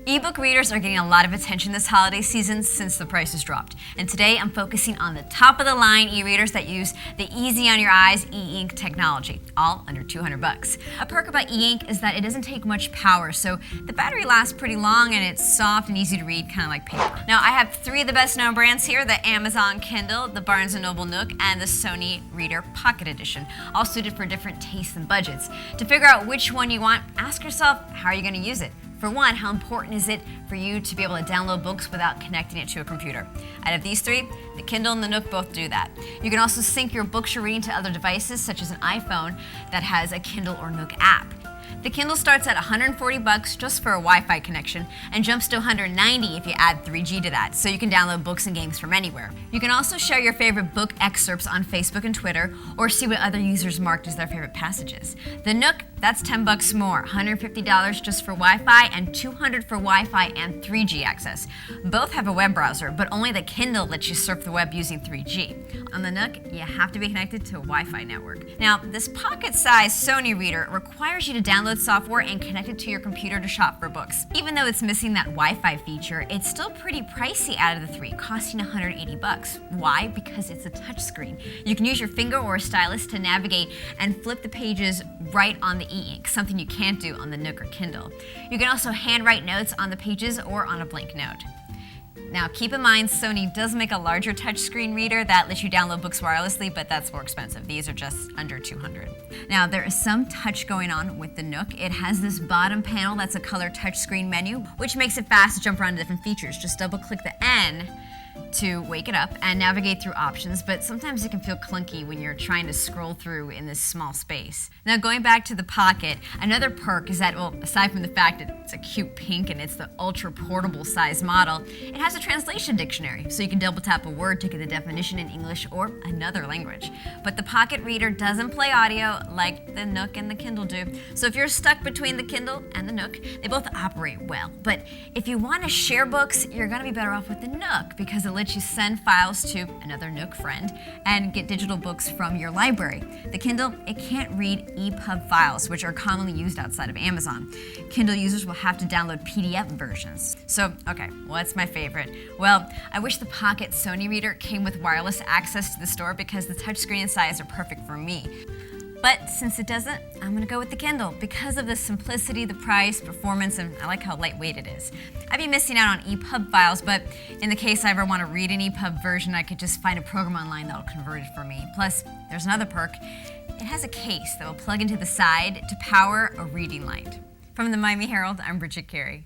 Ebook readers are getting a lot of attention this holiday season since the prices dropped. And today I'm focusing on the top of the line e-readers that use the easy on your eyes e-ink technology, all under $200. A perk about e-ink is that it doesn't take much power, so the battery lasts pretty long and it's soft and easy to read, kind of like paper. Now I have three of the best known brands here, the Amazon Kindle, the Barnes & Noble Nook, and the Sony Reader Pocket Edition, all suited for different tastes and budgets. To figure out which one you want, ask yourself, how are you going to use it? For one, how important is it for you to be able to download books without connecting it to a computer? Out of these three, the Kindle and the Nook both do that. You can also sync your books you're reading to other devices, such as an iPhone that has a Kindle or Nook app. The Kindle starts at $140 just for a Wi-Fi connection and jumps to $190 if you add 3G to that, so you can download books and games from anywhere. You can also share your favorite book excerpts on Facebook and Twitter or see what other users marked as their favorite passages. The Nook, that's $10 more, $150 just for Wi-Fi and $200 for Wi-Fi and 3G access. Both have a web browser, but only the Kindle lets you surf the web using 3G. On the Nook, you have to be connected to a Wi-Fi network. Now, this pocket-sized Sony reader requires you to download software and connect it to your computer to shop for books. Even though it's missing that Wi-Fi feature, it's still pretty pricey out of the three, costing $180. Why? Because it's a touchscreen. You can use your finger or a stylus to navigate and flip the pages right on the e-ink, something you can't do on the Nook or Kindle. You can also handwrite notes on the pages or on a blank note. Now, keep in mind, Sony does make a larger touchscreen reader that lets you download books wirelessly, but that's more expensive. These are just under $200. Now, there is some touch going on with the Nook. It has this bottom panel that's a color touchscreen menu, which makes it fast to jump around to different features. Just double-click the N to wake it up and navigate through options, but sometimes it can feel clunky when you're trying to scroll through in this small space. Now, going back to the Pocket, another perk is that, well, aside from the fact that it's a cute pink and it's the ultra portable size model, it has a translation dictionary, so you can double tap a word to get the definition in English or another language. But the Pocket Reader doesn't play audio like the Nook and the Kindle do, so if you're stuck between the Kindle and the Nook, they both operate well. But if you want to share books, you're going to be better off with the Nook because it lets you send files to another Nook friend and get digital books from your library. The Kindle, it can't read EPUB files, which are commonly used outside of Amazon. Kindle users will have to download PDF versions. So, okay, what's my favorite? Well, I wish the Pocket Sony Reader came with wireless access to the store because the touchscreen and size are perfect for me. But since it doesn't, I'm gonna go with the Kindle because of the simplicity, the price, performance, and I like how lightweight it is. I'd be missing out on EPUB files, but in the case I ever want to read an EPUB version, I could just find a program online that'll convert it for me. Plus, there's another perk. It has a case that will plug into the side to power a reading light. From the Miami Herald, I'm Bridget Carey.